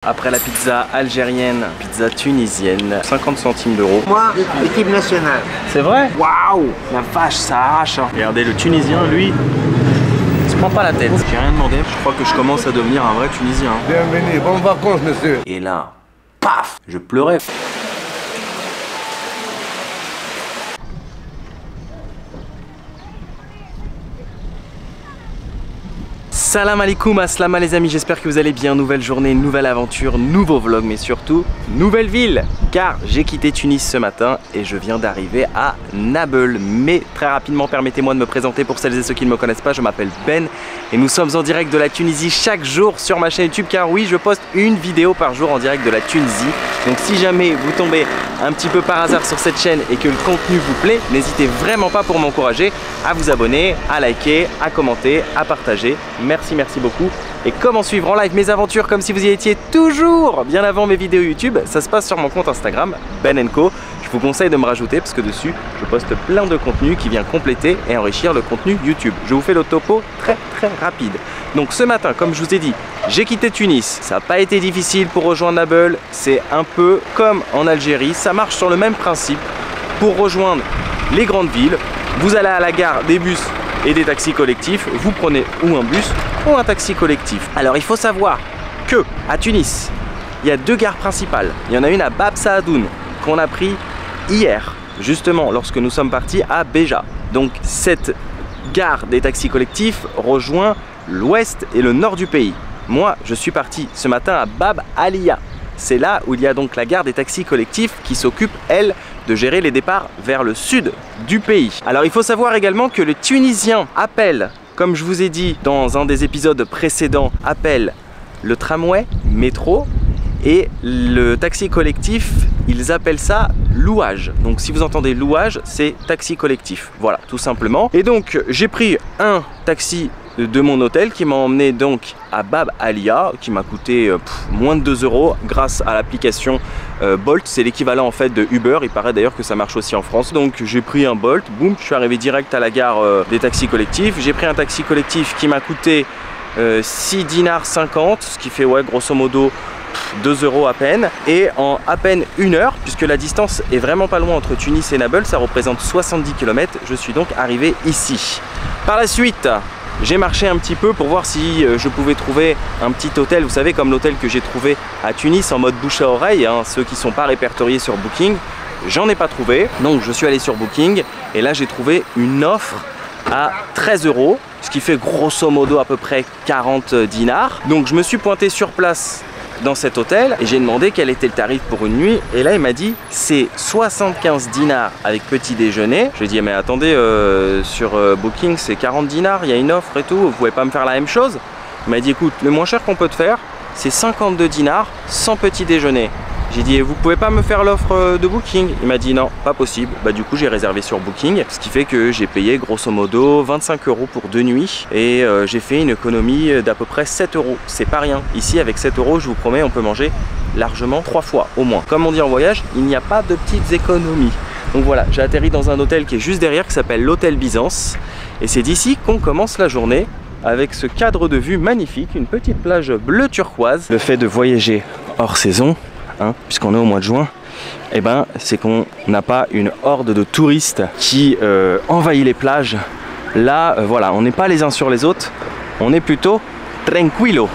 Après la pizza algérienne, pizza tunisienne, 50 centimes d'euros. Moi, équipe nationale. C'est vrai? Waouh, la vache, ça arrache. Hein. Regardez, le Tunisien, lui, il se prend pas la tête. J'ai rien demandé, je crois que je commence à devenir un vrai Tunisien. Bienvenue, bonnes vacances, monsieur. Et là, paf, je pleurais. Salam alaikum, aslama les amis, j'espère que vous allez bien. Nouvelle journée, nouvelle aventure, nouveau vlog, mais surtout nouvelle ville, car j'ai quitté Tunis ce matin et je viens d'arriver à Nabeul. Mais très rapidement, permettez-moi de me présenter pour celles et ceux qui ne me connaissent pas. Je m'appelle Ben et nous sommes en direct de la Tunisie chaque jour sur ma chaîne YouTube, car oui, je poste une vidéo par jour en direct de la Tunisie. Donc si jamais vous tombez un petit peu par hasard sur cette chaîne et que le contenu vous plaît, n'hésitez vraiment pas pour m'encourager à vous abonner, à liker, à commenter, à partager. Merci beaucoup. Et comment suivre en live mes aventures comme si vous y étiez toujours bien avant mes vidéos YouTube, ça se passe sur mon compte Instagram, Ben & Co. Je vous conseille de me rajouter parce que dessus, je poste plein de contenu qui vient compléter et enrichir le contenu YouTube. Je vous fais le topo très rapide. Donc ce matin, comme je vous ai dit, j'ai quitté Tunis. Ça n'a pas été difficile pour rejoindre Nabeul. C'est un peu comme en Algérie. Ça marche sur le même principe. Pour rejoindre les grandes villes, vous allez à la gare des bus et des taxis collectifs, vous prenez ou un bus ou un taxi collectif. Alors il faut savoir que à Tunis, il y a deux gares principales. Il y en a une à Bab Sahadoun qu'on a pris hier, justement lorsque nous sommes partis à Béja. Donc cette gare des taxis collectifs rejoint l'ouest et le nord du pays. Moi, je suis parti ce matin à Bab Alia. C'est là où il y a donc la gare des taxis collectifs qui s'occupe, elle, de gérer les départs vers le sud du pays. Alors il faut savoir également que les Tunisiens appellent, comme je vous ai dit dans un des épisodes précédents, appellent le tramway, métro, et le taxi collectif, ils appellent ça louage. Donc si vous entendez louage, c'est taxi collectif. Voilà, tout simplement. Et donc j'ai pris un taxi de mon hôtel qui m'a emmené donc à Bab Alia, qui m'a coûté moins de 2 € grâce à l'application Bolt. C'est l'équivalent en fait de Uber. Il paraît d'ailleurs que ça marche aussi en France. Donc j'ai pris un Bolt, boum, je suis arrivé direct à la gare des taxis collectifs. J'ai pris un taxi collectif qui m'a coûté 6 dinars 50, ce qui fait ouais grosso modo 2 € à peine, et en à peine 1 heure, puisque la distance est vraiment pas loin entre Tunis et Nabeul, ça représente 70 km, je suis donc arrivé ici. Par la suite, j'ai marché un petit peu pour voir si je pouvais trouver un petit hôtel, vous savez, comme l'hôtel que j'ai trouvé à Tunis en mode bouche à oreille, hein, ceux qui ne sont pas répertoriés sur Booking. J'en ai pas trouvé, donc je suis allé sur Booking et là j'ai trouvé une offre à 13 €, ce qui fait grosso modo à peu près 40 dinars. Donc je me suis pointé sur place dans cet hôtel et j'ai demandé quel était le tarif pour une nuit, et là il m'a dit c'est 75 dinars avec petit déjeuner. Je lui ai dit mais attendez, sur Booking c'est 40 dinars, il y a une offre et tout, vous pouvez pas me faire la même chose? Il m'a dit écoute, le moins cher qu'on peut te faire c'est 52 dinars sans petit déjeuner. J'ai dit vous pouvez pas me faire l'offre de Booking? Il m'a dit non, pas possible. Bah du coup j'ai réservé sur Booking, ce qui fait que j'ai payé grosso modo 25 € pour 2 nuits et j'ai fait une économie d'à peu près 7 €. C'est pas rien. Ici avec 7 €, je vous promets, on peut manger largement 3 fois au moins. Comme on dit en voyage, il n'y a pas de petites économies. Donc voilà, j'ai atterri dans un hôtel qui est juste derrière, qui s'appelle l'hôtel Byzance, et c'est d'ici qu'on commence la journée avec ce cadre de vue magnifique, une petite plage bleu turquoise. Le fait de voyager hors saison, puisqu'on est au mois de juin, et ben, c'est qu'on n'a pas une horde de touristes qui envahit les plages. Là, voilà, on n'est pas les uns sur les autres, on est plutôt tranquillo.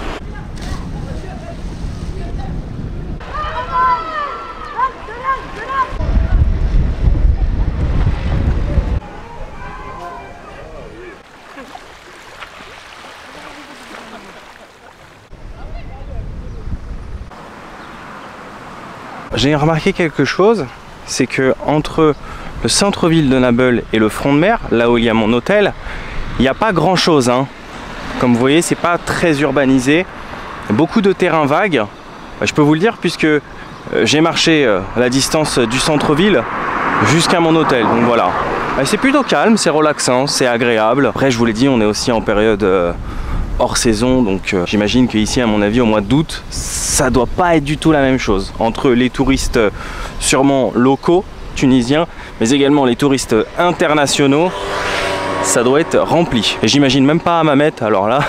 J'ai remarqué quelque chose, c'est que entre le centre-ville de Nabeul et le front de mer, là où il y a mon hôtel, il n'y a pas grand chose, hein. Comme vous voyez, c'est pas très urbanisé, beaucoup de terrains vagues. Je peux vous le dire puisque j'ai marché la distance du centre-ville jusqu'à mon hôtel, donc voilà. C'est plutôt calme, c'est relaxant, c'est agréable. Après je vous l'ai dit, on est aussi en période hors saison, donc j'imagine qu'ici à mon avis au mois d'août ça doit pas être du tout la même chose entre les touristes sûrement locaux tunisiens mais également les touristes internationaux. ça doit être rempli. Et j'imagine même pas à Mamet, alors là,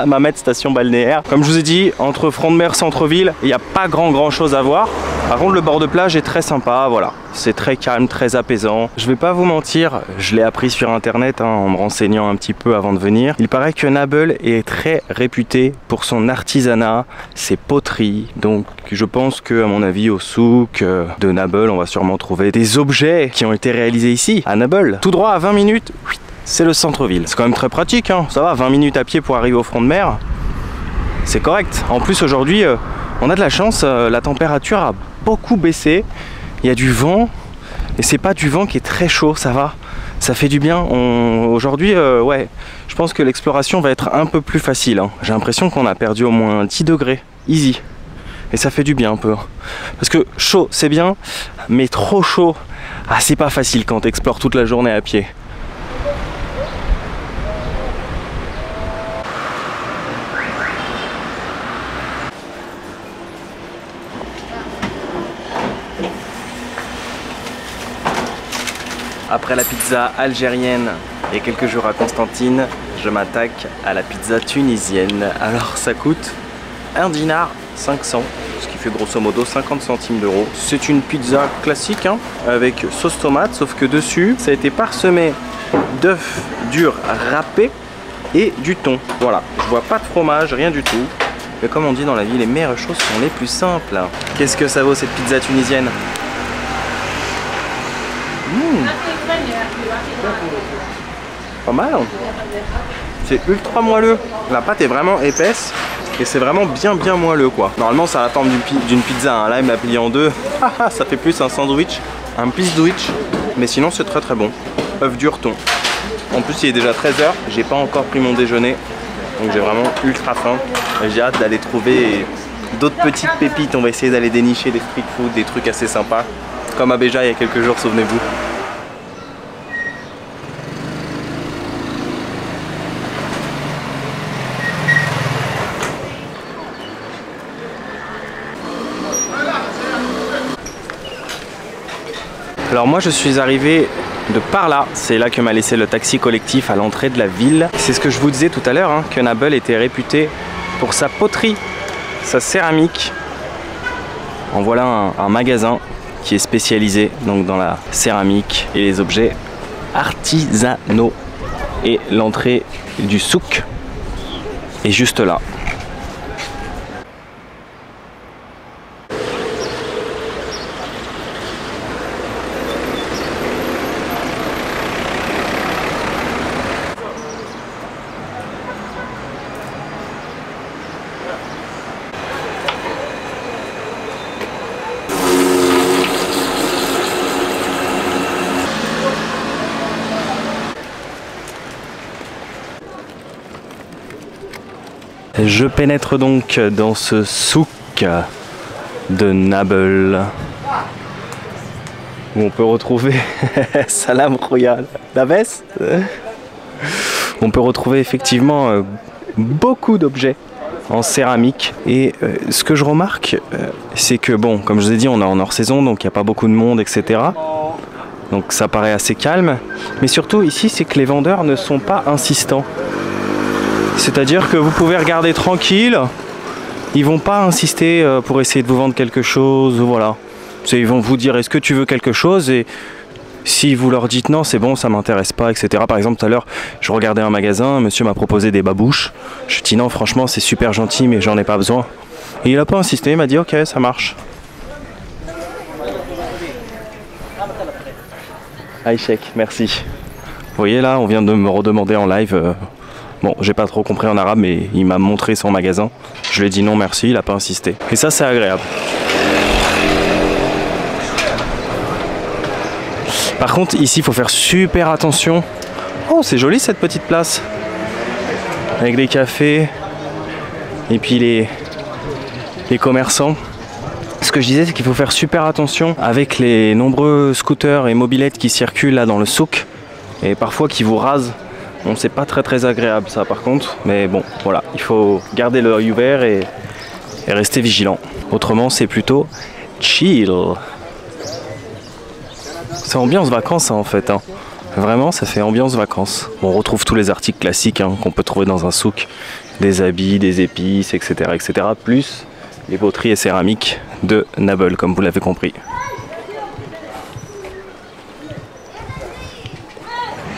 Mamet station balnéaire. Comme je vous ai dit, entre front de mer, centre-ville, il n'y a pas grand chose à voir. Par contre, le bord de plage est très sympa, voilà. C'est très calme, très apaisant. Je vais pas vous mentir, je l'ai appris sur internet en me renseignant un petit peu avant de venir. Il paraît que Nabeul est très réputé pour son artisanat, ses poteries. Donc je pense que, à mon avis, au souk de Nabeul, on va sûrement trouver des objets qui ont été réalisés ici, à Nabeul. Tout droit à 20 minutes, c'est le centre-ville. C'est quand même très pratique, hein. Ça va, 20 minutes à pied pour arriver au front de mer. C'est correct. En plus, aujourd'hui, on a de la chance, la température a beaucoup baissé. Il y a du vent et c'est pas du vent qui est très chaud, ça va, ça fait du bien. Aujourd'hui, ouais, je pense que l'exploration va être un peu plus facile, hein. J'ai l'impression qu'on a perdu au moins 10 degrés, easy. Et ça fait du bien un peu. Parce que chaud, c'est bien, mais trop chaud, ah, c'est pas facile quand t'explores toute la journée à pied. Après la pizza algérienne et quelques jours à Constantine, je m'attaque à la pizza tunisienne. Alors ça coûte 1 dinar 500, ce qui fait grosso modo 50 centimes d'euros. C'est une pizza classique, hein, avec sauce tomate, sauf que dessus, ça a été parsemé d'œufs durs râpés et du thon. Voilà, je vois pas de fromage, rien du tout. Mais comme on dit dans la vie, les meilleures choses sont les plus simples. Qu'est-ce que ça vaut cette pizza tunisienne? Pas mal, hein. C'est ultra moelleux. La pâte est vraiment épaisse et c'est vraiment bien moelleux, quoi. Normalement ça va attendre d'une pizza, hein. Là il m'a plié en deux. Ça fait plus un sandwich, un pizzwich. Mais sinon c'est très bon. Œuf dur, thon. En plus il est déjà 13 h, j'ai pas encore pris mon déjeuner. Donc j'ai vraiment ultra faim. J'ai hâte d'aller trouver d'autres petites pépites. On va essayer d'aller dénicher des street food, des trucs assez sympas. Comme à Béja il y a quelques jours, souvenez-vous. Alors moi je suis arrivé de par là, c'est là que m'a laissé le taxi collectif à l'entrée de la ville. C'est ce que je vous disais tout à l'heure, hein, que Nabeul était réputé pour sa poterie, sa céramique. En voilà un magasin qui est spécialisé donc dans la céramique et les objets artisanaux. Et l'entrée du souk est juste là. Je pénètre donc dans ce souk de Nabeul où on peut retrouver Salam Royal, la veste. On peut retrouver effectivement beaucoup d'objets en céramique et ce que je remarque c'est que bon, comme je vous ai dit, on est en hors saison donc il n'y a pas beaucoup de monde, etc. Donc ça paraît assez calme, mais surtout ici c'est que les vendeurs ne sont pas insistants. C'est-à-dire que vous pouvez regarder tranquille, ils vont pas insister pour essayer de vous vendre quelque chose, voilà. Ils vont vous dire est-ce que tu veux quelque chose, et si vous leur dites non c'est bon, ça m'intéresse pas, etc. Par exemple tout à l'heure je regardais un magasin, un monsieur m'a proposé des babouches, je dis non franchement c'est super gentil mais j'en ai pas besoin. Et il a pas insisté, il m'a dit ok ça marche. Aïchek, merci. Vous voyez là on vient de me redemander en live. Bon, j'ai pas trop compris en arabe, mais il m'a montré son magasin. Je lui ai dit non merci, il a pas insisté. Et ça, c'est agréable. Par contre, ici, il faut faire super attention. Oh, c'est joli cette petite place. Avec des cafés. Et puis les commerçants. Ce que je disais, c'est qu'il faut faire super attention avec les nombreux scooters et mobylettes qui circulent là dans le souk. Et parfois qui vous rasent. Bon, c'est pas très agréable ça par contre, mais bon, voilà, il faut garder l'œil ouvert et rester vigilant. Autrement, c'est plutôt chill. C'est ambiance vacances ça, en fait, hein. Vraiment, ça fait ambiance vacances. On retrouve tous les articles classiques hein, qu'on peut trouver dans un souk. Des habits, des épices, etc., etc. Plus les poteries et céramiques de Nabeul, comme vous l'avez compris.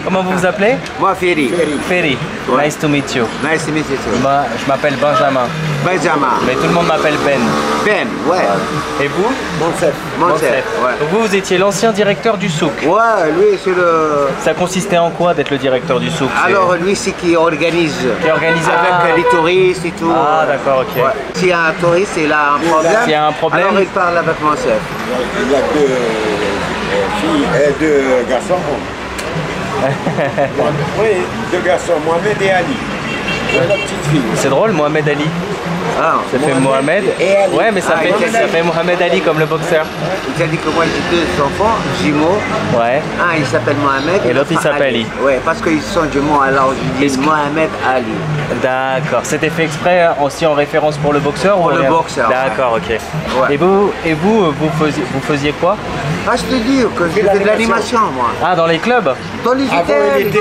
Comment vous vous appelez? Moi, Ferry. Ferry. Ouais. Nice to meet you. Nice to meet you too. Moi, je m'appelle Benjamin. Benjamin. Mais tout le monde m'appelle Ben. Ben, ouais. Et vous? Monsef. Monsef, ouais. Donc vous étiez l'ancien directeur du souk. Ouais, lui, c'est le... Ça consistait en quoi d'être le directeur du souk? Alors, lui, c'est qui organise. Qui organise avec les touristes et tout. Ah, d'accord, ok. Ouais. S'il y a un touriste, il a un problème. S'il y a un problème. Alors, il parle avec Monsef. Il y a deux filles et deux garçons. Oui, deux garçons, Mohamed et Ali. La petite fille. C'est drôle, Mohamed Ali. Ah, Ça fait Mohamed. et Ali. Ouais, mais ça fait Mohamed Ali comme le boxeur. il t'a dit que moi, j'ai deux enfants, jumeaux. Ouais. Un, il s'appelle Mohamed. Et l'autre, il l'autre, s'appelle Ali. Ouais, parce qu'ils sont jumeaux, alors je dis Mohamed Ali. D'accord. C'était fait exprès aussi en référence pour le boxeur Pour ou le boxeur, D'accord, ok. Ouais. Et vous faisiez quoi? Ah, je te dis que je fais de l'animation, moi. Ah, dans les clubs? Dans les Avant, hôtels. il était,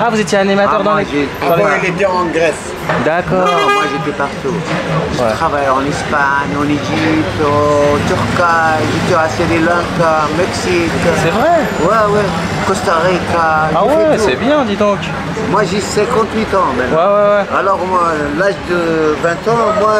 Ah, vous étiez animateur Ah, dans moi, les j'ai- dans les- avant, il était en Grèce. Non, D'accord. moi j'étais partout. Ouais. Je travaillais en Espagne, en Égypte, au Turquie, j'étais à Sri Lanka, Mexique. C'est vrai? Ouais. Costa Rica. Ah j'ai fait ouais, tout. c'est bien, dis donc. Moi j'ai 58 ans Ouais, maintenant. ouais. Alors moi, l'âge de 20 ans, moi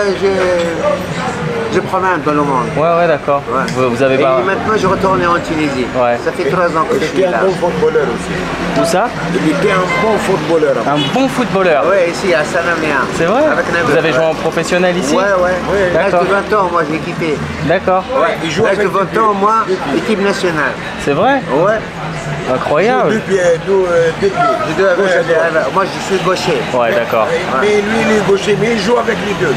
je promène dans le monde. Ouais, d'accord. Ouais. Vous avez Et pas... maintenant je retourne en Tunisie. Ouais. Ça fait 3 ans que Il je suis était là. un bon footballeur aussi. Où ça? Il était un bon footballeur. Un bon footballeur. Ouais, ici à Sanamia. C'est vrai? Avec Nabil, Vous avez joué ouais. en professionnel ici? Ouais. L'âge D'accord. de 20 ans, moi j'ai quitté. D'accord. Ouais, il joue l'âge de avec 20 ans, moi, équipe nationale. C'est vrai? Ouais. Incroyable. Deux pieds, deux pieds. Les deux à gauche, moi je suis gaucher. Ouais, d'accord. Mais lui, il est gaucher, mais il joue avec les deux.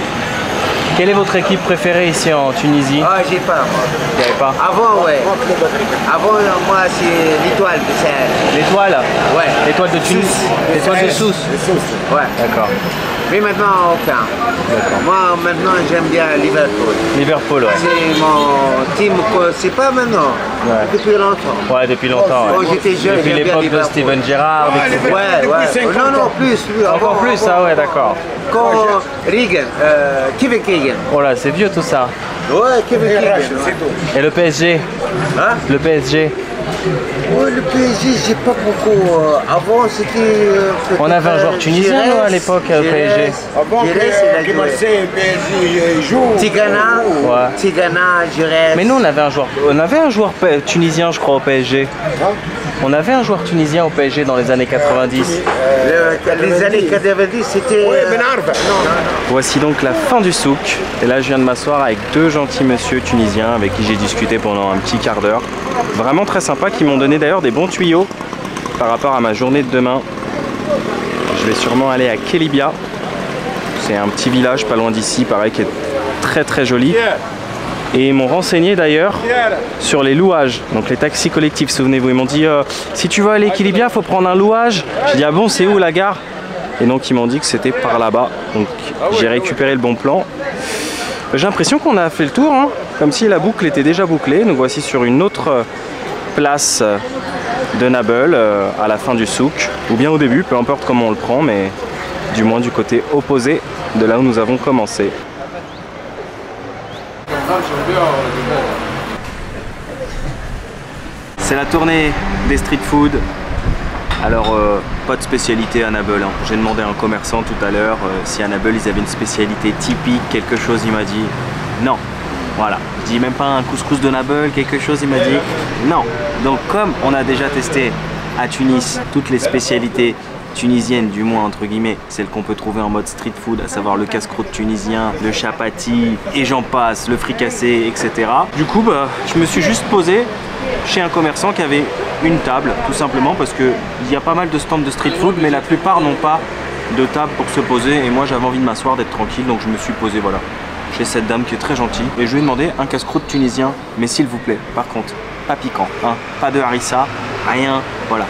Quelle est votre équipe préférée ici en Tunisie? Ah, j'ai pas, moi. Vous n'avez pas? Avant, ouais. Avant, moi, c'est l'étoile de Sahel. L'étoile? Ouais. L'étoile de Tunis? L'étoile de Sousse? Ouais. D'accord. Mais maintenant, aucun. Moi, maintenant, j'aime bien Liverpool. Liverpool, ouais. C'est mon team, c'est pas maintenant. Ouais. Depuis longtemps. Ouais, depuis longtemps. Quand Ouais. j'étais jeune, Depuis j'aimais bien l'époque de Liverpool. Steven Gerrard. Ouais. Non, plus. Encore plus, ah ouais, d'accord. Quand Reagan, Kevin Keegan. Oh là, c'est vieux tout ça. Ouais, Kevin Keegan. C'est tout. Et le PSG? Hein? Le PSG? Ouais, le PSG, j'ai pas beaucoup. Avant, c'était. On avait un joueur tunisien, nous, à l'époque, au PSG. Avant que Marseille et PSG jouent. Tigana, Ouais. Tigana, Giresse. Mais nous, on avait un joueur tunisien, je crois, au PSG. On avait un joueur tunisien au PSG dans les années 90. Les années 90, c'était. Oui, Ben Arfa. Voici donc la fin du souk. Et là, je viens de m'asseoir avec deux gentils messieurs tunisiens avec qui j'ai discuté pendant un petit quart d'heure. Vraiment très sympa, qui m'ont donné d'ailleurs des bons tuyaux par rapport à ma journée de demain. Je vais sûrement aller à Kelibia. C'est un petit village pas loin d'ici, pareil, qui est très très joli. Et ils m'ont renseigné d'ailleurs sur les louages, donc les taxis collectifs, souvenez-vous. Ils m'ont dit si tu veux aller à Kelibia, il faut prendre un louage. J'ai dit ah bon, c'est où la gare? Et donc ils m'ont dit que c'était par là-bas. Donc j'ai récupéré le bon plan. J'ai l'impression qu'on a fait le tour, hein, comme si la boucle était déjà bouclée. Nous voici sur une autre place de Nabeul, à la fin du souk, ou bien au début, peu importe comment on le prend, mais du moins du côté opposé de là où nous avons commencé. C'est la tournée des street food. Alors, pas de spécialité à Nabeul, hein. J'ai demandé à un commerçant tout à l'heure si à Nabeul ils avaient une spécialité typique, quelque chose, il m'a dit non. Voilà, je dis même pas un couscous de Nabeul, quelque chose, il m'a dit non. Donc comme on a déjà testé à Tunis toutes les spécialités tunisiennes, du moins entre guillemets, celles qu'on peut trouver en mode street food, à savoir le casse-croûte tunisien, le chapati et j'en passe, le fricassé, etc. Du coup, je me suis juste posé chez un commerçant qui avait une table, tout simplement parce qu'il y a pas mal de stands de street food, mais la plupart n'ont pas de table pour se poser et moi j'avais envie de m'asseoir, d'être tranquille, donc je me suis posé, voilà, chez cette dame qui est très gentille et je lui ai demandé un casse-croûte tunisien, mais s'il vous plaît, par contre, pas piquant, hein, pas de harissa, rien, voilà.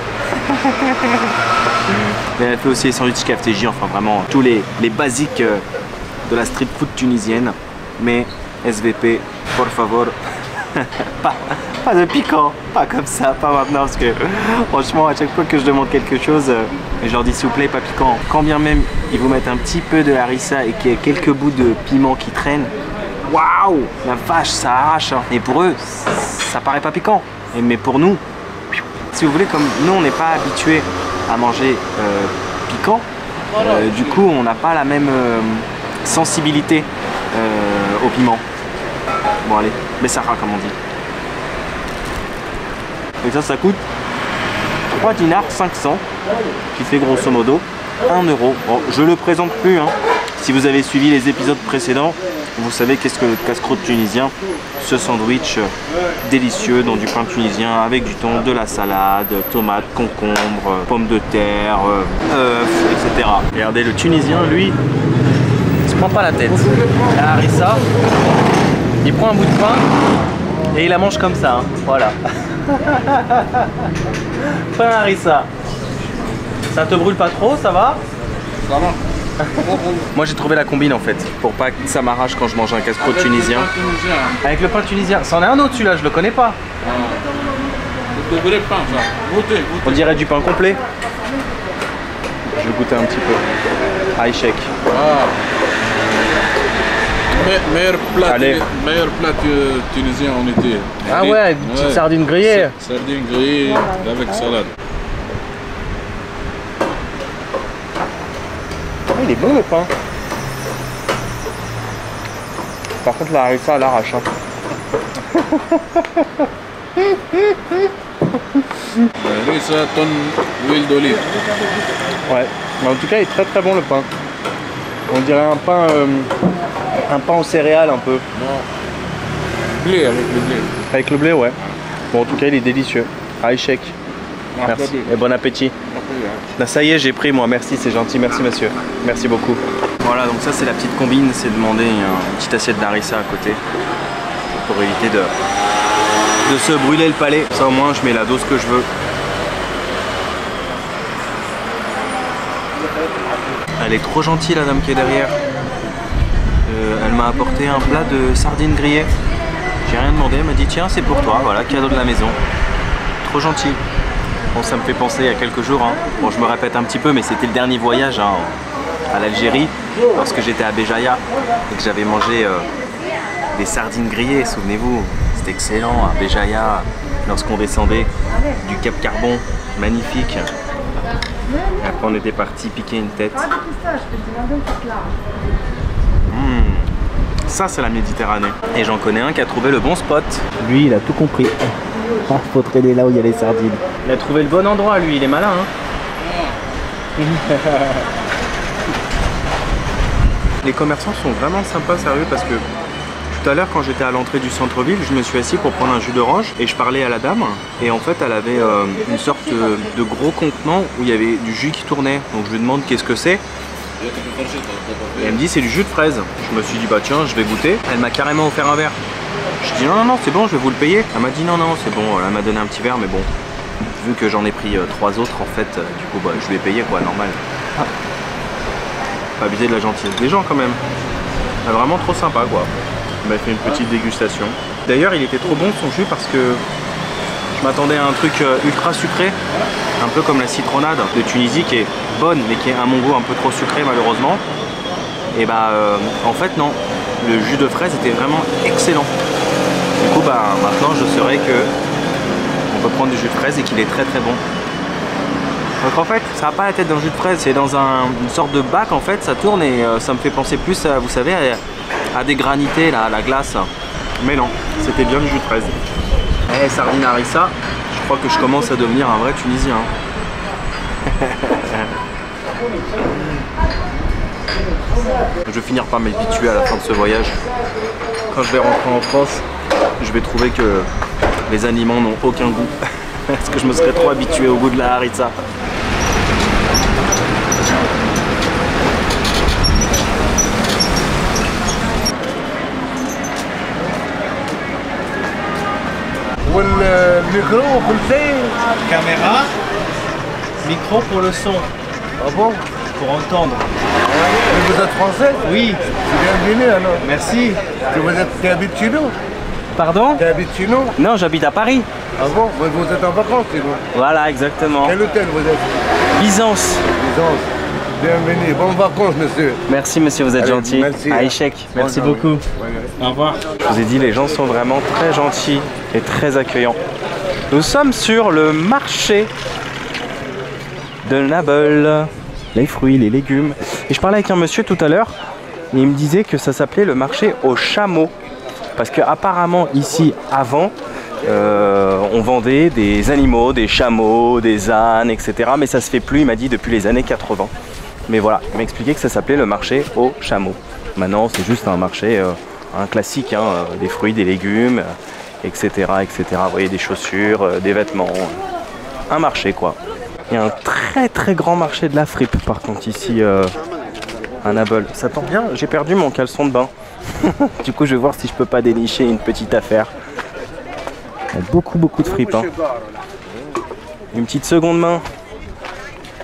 Mais elle fait aussi les sandwichs KFTJ, enfin vraiment tous les basiques de la street food tunisienne, mais SVP, por favor, pas de piquant, pas comme ça, pas maintenant, parce que franchement à chaque fois que je demande quelque chose, je leur dis s'il vous plaît pas piquant. Quand bien même ils vous mettent un petit peu de harissa et qu'il y a quelques bouts de piment qui traînent, waouh, la vache, ça arrache, hein. Et pour eux, ça paraît pas piquant, mais pour nous, si vous voulez, comme nous on n'est pas habitués à manger piquant, du coup on n'a pas la même sensibilité au piment. Bon allez, Bessara comme on dit. Et ça coûte 3 dinars 500, qui fait grosso modo 1 euro. Bon, je le présente plus, hein. Si vous avez suivi les épisodes précédents, vous savez qu'est-ce que le casse-croûte tunisien, ce sandwich délicieux dans du pain tunisien avec du thon, de la salade, tomates, concombres, pommes de terre, œufs, etc. Regardez, le tunisien, lui, il se prend pas la tête. La harissa, il prend un bout de pain et il la mange comme ça, hein. Voilà. Pain harissa. Ça te brûle pas trop, ça va? Ça va. Moi j'ai trouvé la combine en fait, pour pas que ça m'arrache quand je mange un casse-croûte tunisien. Avec le pain tunisien. C'en est un autre celui-là, je le connais pas. C'est de vrai pain ça. Goûtez, goûtez. On dirait du pain complet. Je vais goûter un petit peu. Aïchek. Ah. Meilleur plat tunisien en été. Ah ouais, une petite sardine grillée. Sardine grillée avec salade. Il est bon le pain. Par contre la harissa elle arrache, hein. Harissa, tonne d'huile d'olive. Ouais, mais en tout cas il est très très bon le pain. On dirait un pain aux céréales un peu. Non. Blé avec le blé. Avec le blé, ouais. Bon en tout cas il est délicieux. Aïchek. Merci et bon appétit. Là, ça y est, j'ai pris moi, merci, c'est gentil, merci monsieur, merci beaucoup. Voilà, donc ça c'est la petite combine, c'est demander une petite assiette d'harissa à côté pour éviter de se brûler le palais. Ça au moins je mets la dose que je veux. Elle est trop gentille la dame qui est derrière. Elle m'a apporté un plat de sardines grillées. J'ai rien demandé, elle m'a dit tiens c'est pour toi, voilà, cadeau de la maison. Trop gentil. Bon, ça me fait penser il y a quelques jours, hein. Bon je me répète un petit peu mais c'était le dernier voyage, hein, à l'Algérie lorsque j'étais à Béjaïa et que j'avais mangé des sardines grillées, souvenez-vous, c'était excellent à Béjaïa lorsqu'on descendait du Cap Carbon, magnifique. Et après on était parti piquer une tête. Ça c'est la Méditerranée. Et j'en connais un qui a trouvé le bon spot. Lui il a tout compris. Faut traîner là où il y a les sardines. Il a trouvé le bon endroit lui, il est malin hein. Les commerçants sont vraiment sympas, sérieux, parce que tout à l'heure quand j'étais à l'entrée du centre-ville, je me suis assis pour prendre un jus d'orange et je parlais à la dame et en fait elle avait une sorte de gros contenant où il y avait du jus qui tournait. Donc je lui demande qu'est-ce que c'est. Et elle me dit c'est du jus de fraise. Je me suis dit bah tiens je vais goûter. Elle m'a carrément offert un verre. Je dis non c'est bon je vais vous le payer. Elle m'a dit non c'est bon, elle m'a donné un petit verre mais bon. Vu que j'en ai pris 3 autres en fait, du coup bah, je vais payer quoi, normal. Pas abuser de la gentillesse des gens quand même. Vraiment trop sympa quoi. Elle m'a fait une petite dégustation. D'ailleurs il était trop bon son jus parce que je m'attendais à un truc ultra sucré. Un peu comme la citronnade de Tunisie qui est bonne mais qui est à mon goût un peu trop sucré malheureusement. Et bah en fait non, le jus de fraise était vraiment excellent. Du coup bah maintenant je saurais que on peut prendre du jus de fraise et qu'il est très très bon. Donc en fait ça n'a pas la tête d'un jus de fraise, c'est dans une sorte de bac en fait, ça tourne et ça me fait penser plus à, vous savez, à des granités là, à la glace. Mais non, c'était bien du jus de fraise. Eh sardine harissa, je crois que je commence à devenir un vrai Tunisien. Je vais finir par m'habituer à la fin de ce voyage. Quand je vais rentrer en France, je vais trouver que les aliments n'ont aucun goût. Parce que je me serais trop habitué au goût de la harissa. Caméra, micro pour le son. Ah bon? Pour entendre. Vous êtes français? Oui. Bienvenue alors. Merci. Tu habites chez nous? Pardon? Tu habites chez nous? Non, j'habite à Paris. Ah bon? Vous êtes en vacances chez nous? Voilà, exactement. Quel hôtel vous êtes? Byzance. Byzance. Bienvenue, bonnes vacances monsieur. Merci monsieur, vous êtes Allez, gentil. merci. À échec. Merci Bonne beaucoup. journée. Au revoir. Je vous ai dit, les gens sont vraiment très gentils et très accueillants. Nous sommes sur le marché de Naples. Les fruits, les légumes. Et je parlais avec un monsieur tout à l'heure. Et il me disait que ça s'appelait le marché aux chameaux. Parce qu'apparemment ici, avant, on vendait des animaux, des chameaux, des ânes, etc. Mais ça se fait plus, il m'a dit, depuis les années 80. Mais voilà, il m'a expliqué que ça s'appelait le marché aux chameaux. Maintenant, c'est juste un marché, un classique, hein, des fruits, des légumes, etc., etc. Vous voyez, des chaussures, des vêtements. Un marché, quoi. Il y a un très très grand marché de la fripe, par contre, ici, à Naples. Ça tombe bien, j'ai perdu mon caleçon de bain. Du coup, je vais voir si je peux pas dénicher une petite affaire. Il y a beaucoup de fripes. Hein. Une petite seconde main,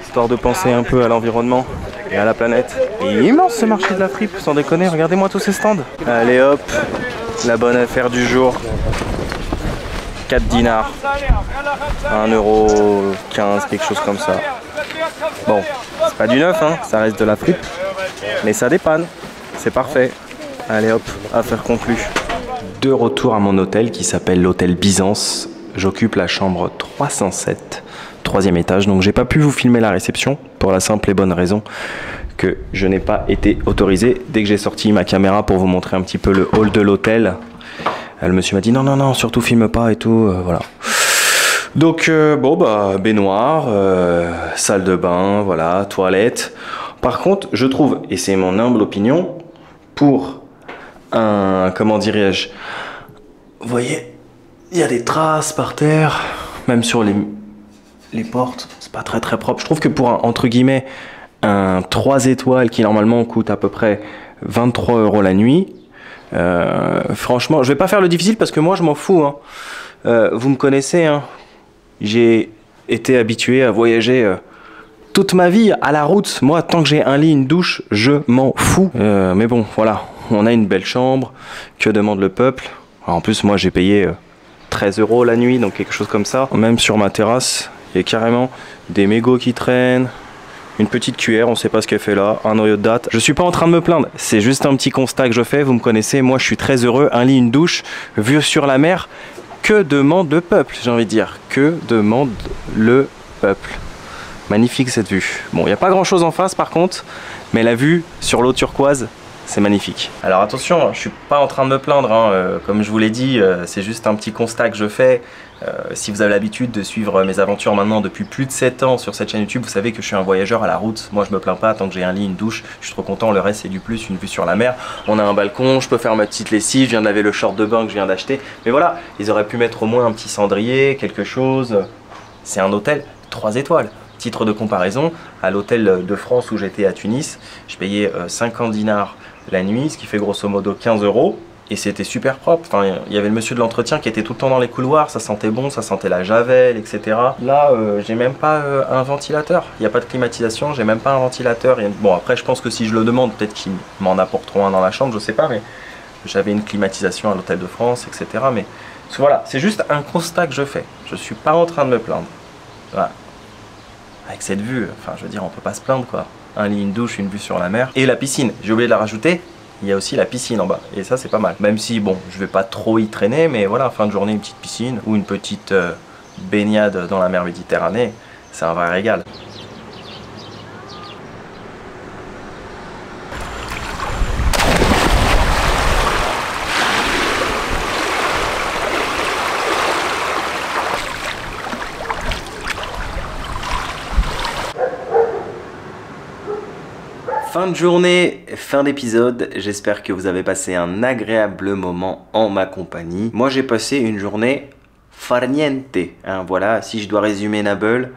histoire de penser un peu à l'environnement et à la planète. Il est immense ce marché de la fripe, sans déconner. Regardez-moi tous ces stands. Allez hop, la bonne affaire du jour. 4 dinars. 1,15 €, quelque chose comme ça. Bon, c'est pas du neuf, hein, ça reste de la fripe. Mais ça dépanne. C'est parfait. Allez hop, affaire conclue. De retour à mon hôtel qui s'appelle l'hôtel Byzance. J'occupe la chambre 307, 3e étage. Donc j'ai pas pu vous filmer la réception pour la simple et bonne raison que je n'ai pas été autorisé. Dès que j'ai sorti ma caméra pour vous montrer un petit peu le hall de l'hôtel, le monsieur m'a dit non, non, non, surtout filme pas et tout, voilà. Donc bon bah baignoire, salle de bain, voilà, toilette. Par contre, je trouve, et c'est mon humble opinion, pour un, comment dirais-je, vous voyez, il y a des traces par terre, même sur les portes, c'est pas très propre. Je trouve que pour un, entre guillemets, un 3 étoiles qui normalement coûte à peu près 23 € la nuit, franchement, je vais pas faire le difficile parce que moi je m'en fous, hein. Vous me connaissez, hein. J'ai été habitué à voyager toute ma vie à la route. Moi, tant que j'ai un lit, une douche, je m'en fous. Mais bon, voilà, on a une belle chambre. Que demande le peuple? En plus, moi, j'ai payé 13 € la nuit, donc quelque chose comme ça. Même sur ma terrasse, il y a carrément des mégots qui traînent. Une petite cuillère, on sait pas ce qu'elle fait là, un noyau de date. Je suis pas en train de me plaindre, c'est juste un petit constat que je fais, vous me connaissez, moi je suis très heureux, un lit, une douche, vue sur la mer. Que demande le peuple, j'ai envie de dire, que demande le peuple? Magnifique cette vue. Bon, il n'y a pas grand chose en face par contre, mais la vue sur l'eau turquoise, c'est magnifique. Alors attention, je suis pas en train de me plaindre, hein. Comme je vous l'ai dit, c'est juste un petit constat que je fais. Si vous avez l'habitude de suivre mes aventures maintenant depuis plus de 7 ans sur cette chaîne YouTube, vous savez que je suis un voyageur à la route. Moi je me plains pas tant que j'ai un lit, une douche, je suis trop content, le reste c'est du plus, une vue sur la mer. On a un balcon, je peux faire ma petite lessive, je viens de laver le short de bain que je viens d'acheter. Mais voilà, ils auraient pu mettre au moins un petit cendrier, quelque chose. C'est un hôtel 3 étoiles. Titre de comparaison, à l'hôtel de France où j'étais à Tunis, je payais 50 dinars la nuit, ce qui fait grosso modo 15 €. Et c'était super propre. Enfin, il y avait le monsieur de l'entretien qui était tout le temps dans les couloirs, ça sentait bon, ça sentait la javel, etc. Là, j'ai même pas un ventilateur. Il n'y a pas de climatisation, j'ai même pas un ventilateur. Bon, après, je pense que si je le demande, peut-être qu'ils m'en apporteront un dans la chambre, je sais pas, mais j'avais une climatisation à l'hôtel de France, etc. Mais voilà, c'est juste un constat que je fais. Je suis pas en train de me plaindre. Voilà. Avec cette vue, enfin, je veux dire, on peut pas se plaindre, quoi. Un lit, une douche, une vue sur la mer. Et la piscine, j'ai oublié de la rajouter. Il y a aussi la piscine en bas, et ça c'est pas mal. Même si, bon, je vais pas trop y traîner, mais voilà, fin de journée, une petite piscine ou une petite baignade dans la mer Méditerranée, c'est un vrai régal. Fin de journée, fin d'épisode, j'espère que vous avez passé un agréable moment en ma compagnie. Moi j'ai passé une journée farniente, hein, voilà, si je dois résumer Naples,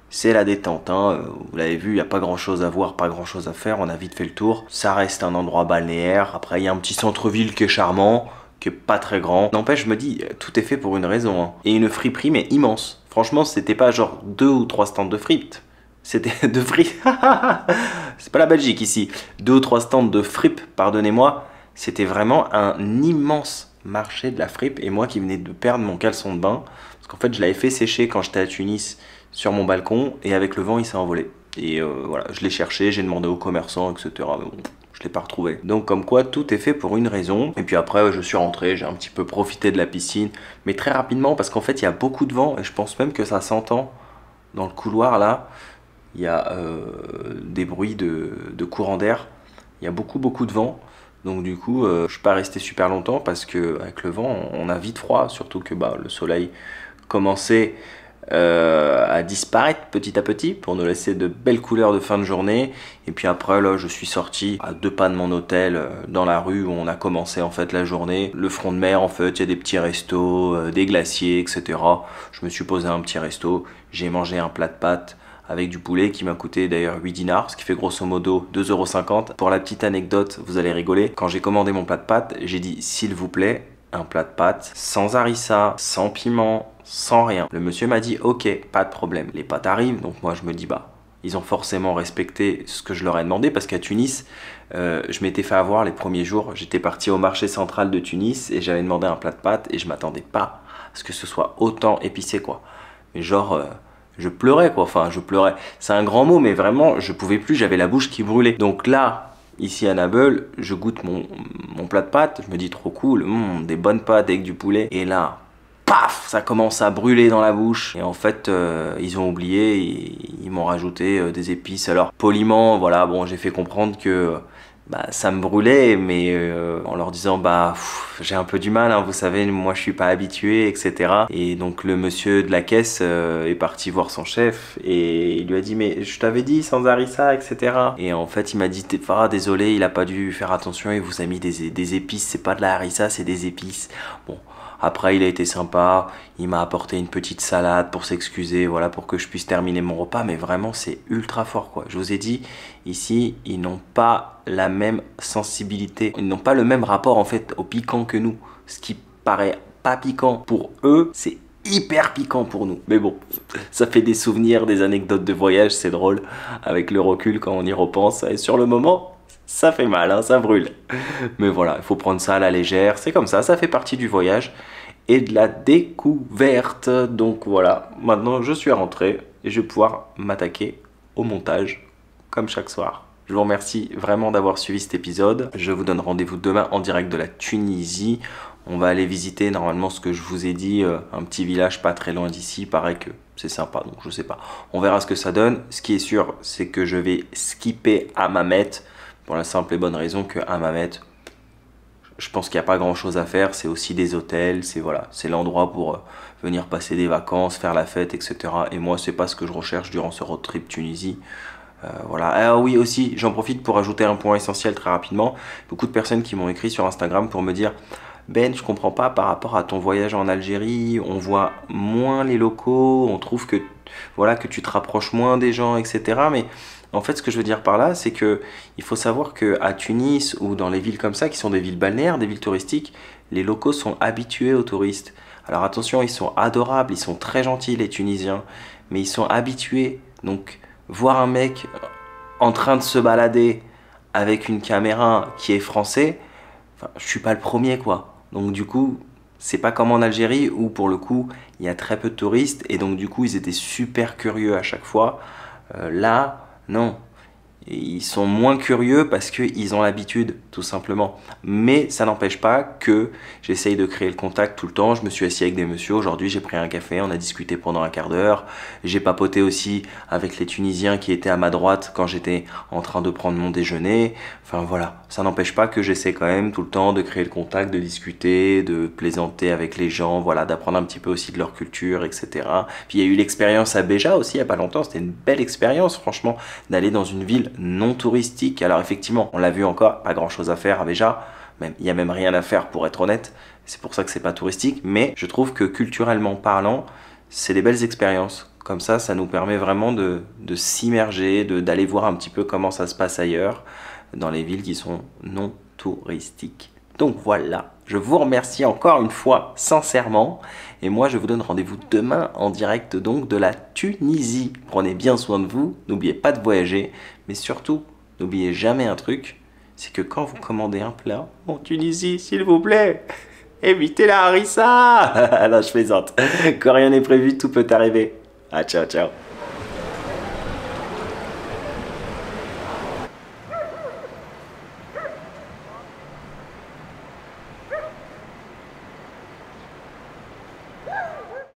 c'est la détente, hein. Vous l'avez vu, il n'y a pas grand chose à voir, pas grand chose à faire, on a vite fait le tour. Ça reste un endroit balnéaire, après il y a un petit centre-ville qui est charmant, qui est pas très grand. N'empêche, je me dis, tout est fait pour une raison, hein. Et une friperie mais immense. Franchement, c'était pas genre 2 ou 3 stands de frites. C'était de frites. C'est pas la Belgique ici. 2 ou 3 stands de fripes, pardonnez-moi. C'était vraiment un immense marché de la fripe. Et moi qui venais de perdre mon caleçon de bain, parce qu'en fait je l'avais fait sécher quand j'étais à Tunis sur mon balcon et avec le vent il s'est envolé. Et voilà, je l'ai cherché, j'ai demandé aux commerçants, etc. Mais bon, je l'ai pas retrouvé. Donc comme quoi tout est fait pour une raison. Et puis après je suis rentré, j'ai un petit peu profité de la piscine, mais très rapidement parce qu'en fait il y a beaucoup de vent et je pense même que ça s'entend dans le couloir là. Il y a des bruits de courant d'air. Il y a beaucoup de vent. Donc du coup, je ne suis pas resté super longtemps parce qu'avec le vent, on a vite froid. Surtout que le soleil commençait à disparaître petit à petit pour nous laisser de belles couleurs de fin de journée. Et puis après, là, je suis sorti à 2 pas de mon hôtel, dans la rue où on a commencé en fait la journée. Le front de mer, en fait, il y a des petits restos, des glaciers, etc. Je me suis posé un petit resto. J'ai mangé un plat de pâtes avec du poulet qui m'a coûté d'ailleurs 8 dinars, ce qui fait grosso modo 2,50 €. Pour la petite anecdote, vous allez rigoler, quand j'ai commandé mon plat de pâtes, j'ai dit s'il vous plaît, un plat de pâtes sans harissa, sans piment, sans rien. Le monsieur m'a dit ok, pas de problème. Les pâtes arrivent, donc moi je me dis ils ont forcément respecté ce que je leur ai demandé parce qu'à Tunis, je m'étais fait avoir les premiers jours. J'étais parti au marché central de Tunis et j'avais demandé un plat de pâtes et je m'attendais pas à ce que ce soit autant épicé quoi. Mais genre... je pleurais quoi, enfin je pleurais, c'est un grand mot mais vraiment je pouvais plus, j'avais la bouche qui brûlait. Donc là, ici à Nabeul, je goûte mon plat de pâtes, je me dis trop cool, des bonnes pâtes avec du poulet. Et là, paf, ça commence à brûler dans la bouche. Et en fait, ils ont oublié, ils m'ont rajouté des épices. Alors poliment, voilà, bon j'ai fait comprendre que... ça me brûlait, mais en leur disant j'ai un peu du mal, hein, vous savez, moi je suis pas habitué, etc. Et donc le monsieur de la caisse est parti voir son chef et il lui a dit mais je t'avais dit sans harissa, etc. Et en fait il m'a dit désolé, il a pas dû faire attention, il vous a mis des épices, c'est pas de la harissa, c'est des épices. Bon. Après, il a été sympa, il m'a apporté une petite salade pour s'excuser, voilà, pour que je puisse terminer mon repas, mais vraiment, c'est ultra fort, quoi. Je vous ai dit, ici, ils n'ont pas la même sensibilité, ils n'ont pas le même rapport, en fait, au piquant que nous. Ce qui paraît pas piquant pour eux, c'est hyper piquant pour nous. Mais bon, ça fait des souvenirs, des anecdotes de voyage, c'est drôle, avec le recul quand on y repense, et sur le moment... ça fait mal, hein, ça brûle. Mais voilà, il faut prendre ça à la légère. C'est comme ça fait partie du voyage et de la découverte. Donc voilà, maintenant je suis rentré et je vais pouvoir m'attaquer au montage comme chaque soir. Je vous remercie vraiment d'avoir suivi cet épisode. Je vous donne rendez-vous demain en direct de la Tunisie. On va aller visiter normalement ce que je vous ai dit, un petit village pas très loin d'ici. Il paraît que c'est sympa, donc je sais pas. On verra ce que ça donne. Ce qui est sûr, c'est que je vais skipper Hammamet. Pour la simple et bonne raison que Hammamet, je pense qu'il n'y a pas grand chose à faire, c'est aussi des hôtels, c'est l'endroit pour venir passer des vacances, faire la fête, etc. Et moi, c'est pas ce que je recherche durant ce road trip Tunisie. Voilà. Ah oui, aussi, j'en profite pour ajouter un point essentiel très rapidement. Beaucoup de personnes qui m'ont écrit sur Instagram pour me dire Ben, je comprends pas par rapport à ton voyage en Algérie, on voit moins les locaux, on trouve que, voilà, que tu te rapproches moins des gens, etc. Mais en fait, ce que je veux dire par là, c'est que il faut savoir qu'à Tunis ou dans les villes comme ça, qui sont des villes balnéaires, des villes touristiques, les locaux sont habitués aux touristes. Alors attention, ils sont adorables, ils sont très gentils les Tunisiens, mais ils sont habitués. Donc voir un mec en train de se balader avec une caméra qui est français, je suis pas le premier quoi. Donc du coup, c'est pas comme en Algérie où pour le coup, il y a très peu de touristes et donc du coup, ils étaient super curieux à chaque fois. Là, non, ils sont moins curieux parce qu'ils ont l'habitude, tout simplement. Mais ça n'empêche pas que j'essaye de créer le contact tout le temps. Je me suis assis avec des messieurs. Aujourd'hui, j'ai pris un café, on a discuté pendant un quart d'heure. J'ai papoté aussi avec les Tunisiens qui étaient à ma droite quand j'étais en train de prendre mon déjeuner. Enfin voilà, ça n'empêche pas que j'essaie quand même tout le temps de créer le contact, de discuter, de plaisanter avec les gens, voilà, d'apprendre un petit peu aussi de leur culture, etc. Puis il y a eu l'expérience à Béja aussi, il n'y a pas longtemps. C'était une belle expérience, franchement, d'aller dans une ville non touristique. Alors effectivement, on l'a vu encore, pas grand chose à faire à Béja, il n'y a même rien à faire pour être honnête, c'est pour ça que c'est pas touristique, mais je trouve que culturellement parlant, c'est des belles expériences. Comme ça nous permet vraiment de s'immerger, d'aller voir un petit peu comment ça se passe ailleurs, dans les villes qui sont non touristiques. Donc voilà, je vous remercie encore une fois sincèrement et moi je vous donne rendez-vous demain en direct donc de la Tunisie. Prenez bien soin de vous, n'oubliez pas de voyager, mais surtout n'oubliez jamais un truc, c'est que quand vous commandez un plat en Tunisie, s'il vous plaît, évitez la harissa. Alors je plaisante. Quand rien n'est prévu, tout peut arriver. Ah, ciao, ciao.